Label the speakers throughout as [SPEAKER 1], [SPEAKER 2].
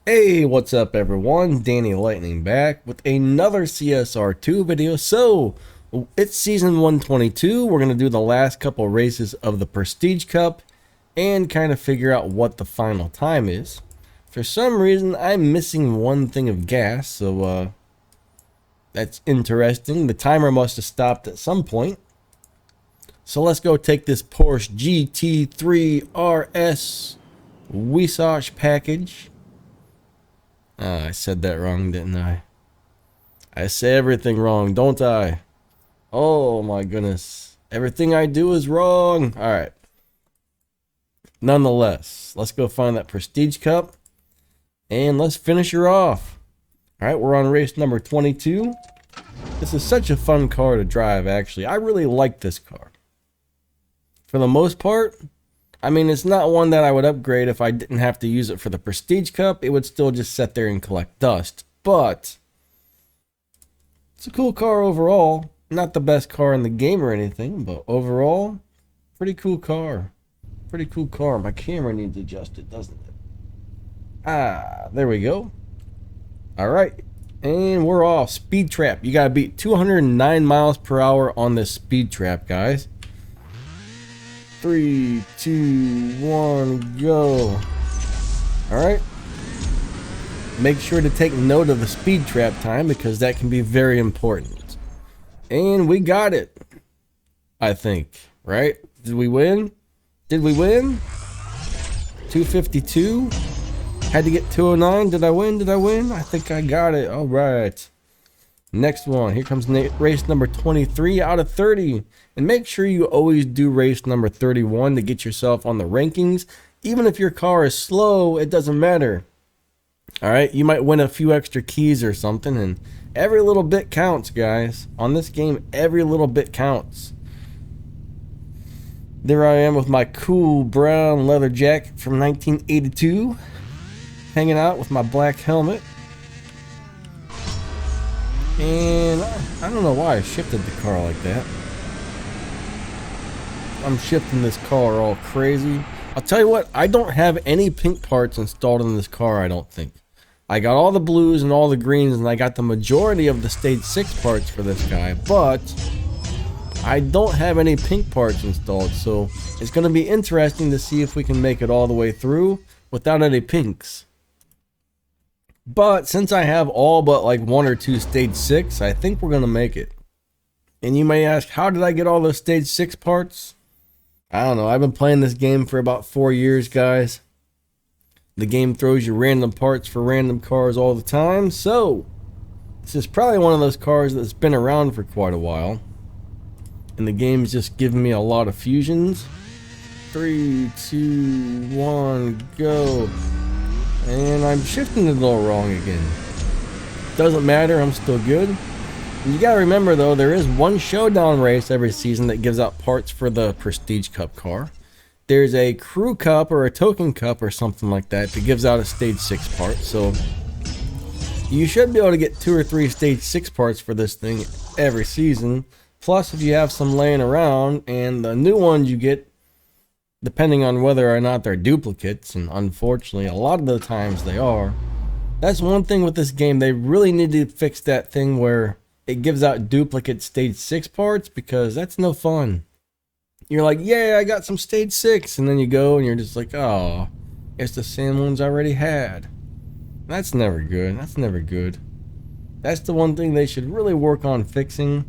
[SPEAKER 1] Hey, what's up everyone? Danny Lightning back with another CSR2 video. So, it's season 122. We're going to do the last couple races of the Prestige Cup and kind of figure out what the final time is. For some reason, I'm missing one thing of gas, so that's interesting. The timer must have stopped at some point. So let's go take this Porsche GT3 RS Weissach package. I said that wrong, didn't I? I say everything wrong, don't I? Oh my goodness. Everything I do is wrong. Alright. Nonetheless, let's go find that Prestige Cup. And let's finish her off. Alright, we're on race number 22. This is such a fun car to drive, actually. I really like this car. For the most part, I mean, it's not one that I would upgrade if I didn't have to use it for the Prestige Cup. It would still just sit there and collect dust. But it's a cool car overall. Not the best car in the game or anything, but overall, pretty cool car. Pretty cool car. My camera needs adjusted, doesn't it? Ah, there we go. All right. And we're off. Speed trap. You got to beat 209 miles per hour on this speed trap, guys. 3, 2, 1, go. Alright. Make sure to take note of the speed trap time because that can be very important. And we got it. I think. Right? Did we win? Did we win? 252. Had to get 209. Did I win? Did I win? I think I got it. Alright. Next one. Here comes race number 23 out of 30. And make sure you always do race number 31 to get yourself on the rankings. Even if your car is slow, it doesn't matter. Alright, you might win a few extra keys or something, and every little bit counts, guys. On this game, every little bit counts. There I am with my cool brown leather jacket from 1982. Hanging out with my black helmet. And I don't know why I shifted the car like that. I'm shifting this car all crazy. I'll tell you what, I don't have any pink parts installed in this car, I don't think. I got all the blues and all the greens, and I got the majority of the stage 6 parts for this guy, but I don't have any pink parts installed, so it's going to be interesting to see if we can make it all the way through without any pinks. But since I have all but like 1 or 2 stage 6, I think we're going to make it. And you may ask, how did I get all those stage 6 parts? I don't know. I've been playing this game for about 4 years, guys. The game throws you random parts for random cars all the time. So, this is probably one of those cars that's been around for quite a while. And the game's just giving me a lot of fusions. 3, 2, 1, go. And I'm shifting it a little wrong again. Doesn't matter, I'm still good. You gotta remember though, there is one showdown race every season that gives out parts for the Prestige Cup car. There's a Crew Cup or a Token Cup or something like that that gives out a stage 6 part. So you should be able to get 2 or 3 stage 6 parts for this thing every season. Plus if you have some laying around, and the new ones you get, depending on whether or not they're duplicates, and unfortunately a lot of the times they are. That's one thing with this game. They really need to fix that thing where it gives out duplicate stage 6 parts, because that's no fun. You're like, yeah, I got some stage 6, and then you go and you're just like, oh, it's the same ones I already had. That's never good. That's never good. That's the one thing they should really work on fixing.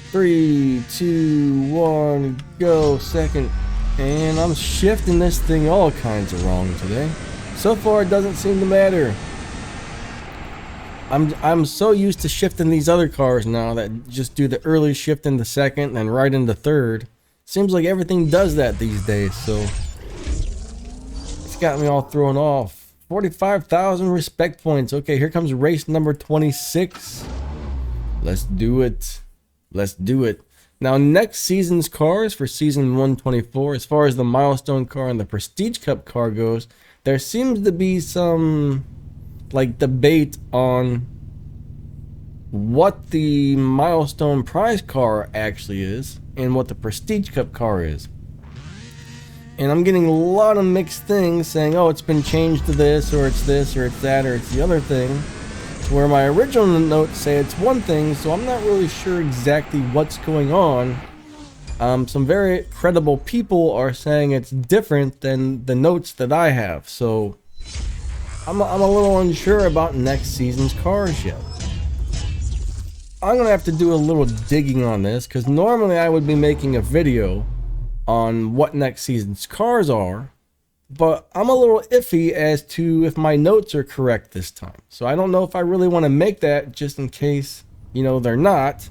[SPEAKER 1] 3, 2, 1, go, second. And I'm shifting this thing all kinds of wrong today. So far it doesn't seem to matter. I'm so used to shifting these other cars now that just do the early shift into second and right into third. Seems like everything does that these days, so it's got me all thrown off. 45,000 respect points. Okay, here comes race number 26. Let's do it. Let's do it. Now, next season's cars for season 124, as far as the milestone car and the Prestige Cup car goes, there seems to be some like debate on what the milestone prize car actually is and what the Prestige Cup car is. And I'm getting a lot of mixed things saying, oh, it's been changed to this, or it's that, or it's the other thing. Where my original notes say it's one thing, so I'm not really sure exactly what's going on. Some very credible people are saying it's different than the notes that I have, so I'm a little unsure about next season's cars yet. I'm gonna have to do a little digging on this, because normally I would be making a video on what next season's cars are, but I'm a little iffy as to if my notes are correct this time. So I don't know if I really want to make that, just in case, you know, they're not.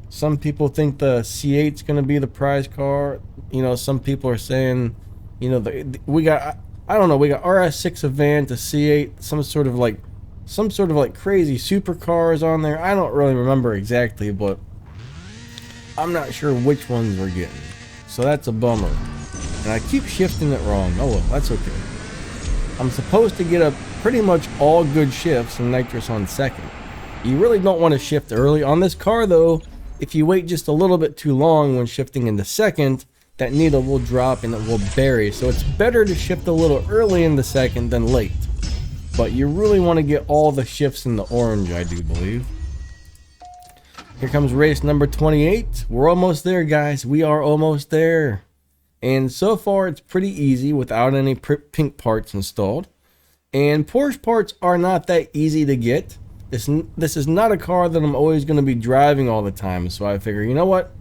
[SPEAKER 1] Some people think the C8's going to be the prize car. You know, some people are saying, you know, we got, I don't know, we got RS6 Avant, a C8, some sort of like crazy supercars on there. I don't really remember exactly, but I'm not sure which ones we're getting. So that's a bummer. And I keep shifting it wrong. Oh well, that's okay. I'm supposed to get a pretty much all good shifts and nitrous on second. You really don't want to shift early. On this car though, if you wait just a little bit too long when shifting into second, that needle will drop and it will bury. So it's better to shift a little early in the second than late. But you really want to get all the shifts in the orange, I do believe. Here comes race number 28. We're almost there, guys. We are almost there. And so far, it's pretty easy without any pink parts installed. And Porsche parts are not that easy to get. This is not a car that I'm always going to be driving all the time. So I figure, you know what?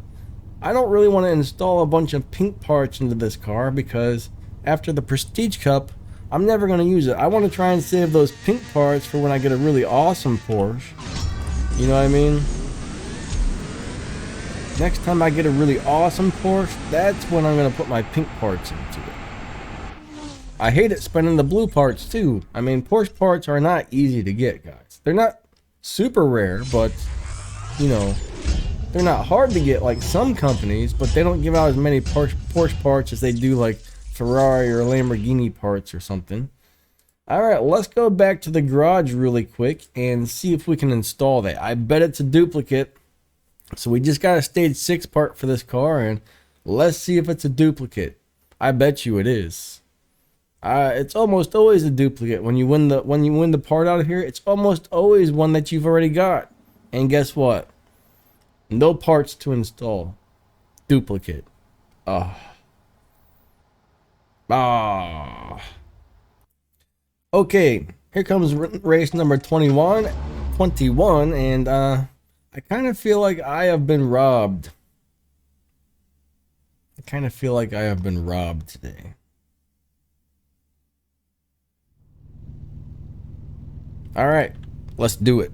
[SPEAKER 1] I don't really want to install a bunch of pink parts into this car, because after the Prestige Cup, I'm never going to use it. I want to try and save those pink parts for when I get a really awesome Porsche. You know what I mean? Next time I get a really awesome Porsche, that's when I'm going to put my pink parts into it. I hate it spending the blue parts too. I mean, Porsche parts are not easy to get, guys. They're not super rare, but, you know, they're not hard to get like some companies, but they don't give out as many Porsche parts as they do like Ferrari or Lamborghini parts or something. Alright, let's go back to the garage really quick and see if we can install that. I bet it's a duplicate. So we just got a stage 6 part for this car, and let's see if it's a duplicate. I bet you it is. It's almost always a duplicate. When you win the part out of here, it's almost always one that you've already got. And guess what? No parts to install. Duplicate. Okay, here comes race number 21, and I kind of feel like I have been robbed. Today. All right, let's do it.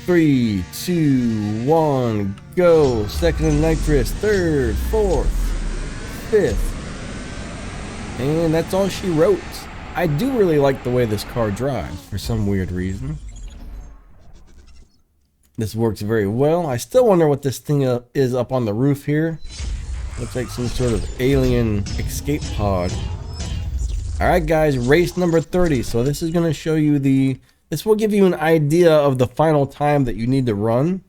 [SPEAKER 1] 3, 2, 1, go. Second and nitrous, third, fourth, fifth. And that's all she wrote. I do really like the way this car drives for some weird reason. This works very well. I still wonder what this thing is up on the roof here. Looks like some sort of alien escape pod. Alright guys, race number 30. So this is going to show you this will give you an idea of the final time that you need to run.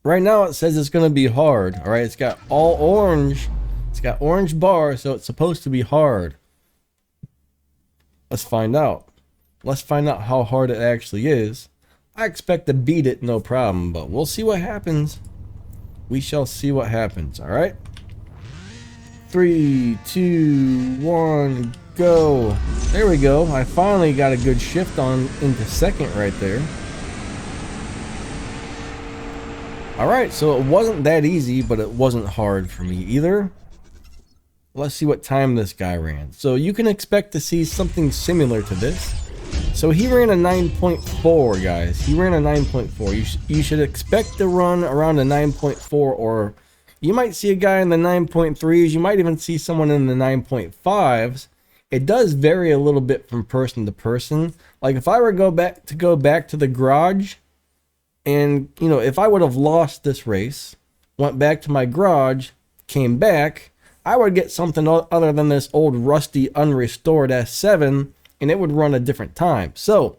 [SPEAKER 1] Right now it says it's going to be hard. Alright, it's got all orange. It's got orange bars, so it's supposed to be hard. Let's find out. Let's find out how hard it actually is. I expect to beat it, no problem, but we'll see what happens. We shall see what happens, alright? 3, 2, 1, go. There we go. I finally got a good shift on into second right there. Alright, so it wasn't that easy, but it wasn't hard for me either. Let's see what time this guy ran. So you can expect to see something similar to this. So he ran a 9.4, guys. He ran a 9.4. You should expect to run around a 9.4, or you might see a guy in the 9.3s. You might even see someone in the 9.5s. It does vary a little bit from person to person. Like if I were to go back to the garage, and you know, if I would have lost this race, went back to my garage, came back, I would get something other than this old rusty unrestored S7, and it would run a different time. So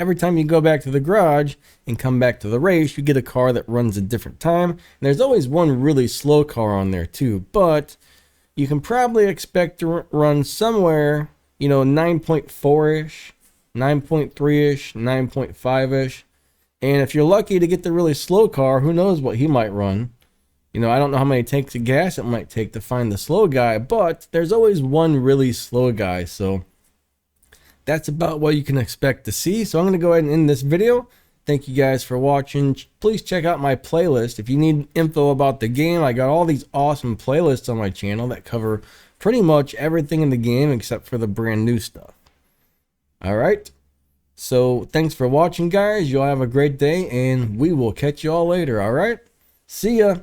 [SPEAKER 1] every time you go back to the garage and come back to the race, you get a car that runs a different time. And there's always one really slow car on there too, but you can probably expect to run somewhere, 9.4-ish, 9.3-ish, 9.5-ish. And if you're lucky to get the really slow car, who knows what he might run. I don't know how many tanks of gas it might take to find the slow guy, but there's always one really slow guy. So that's about what you can expect to see. So I'm going to go ahead and end this video. Thank you guys for watching. Please check out my playlist. If you need info about the game, I got all these awesome playlists on my channel that cover pretty much everything in the game except for the brand new stuff. All right. So thanks for watching, guys. You'll have a great day, and we will catch you all later. All right. See ya.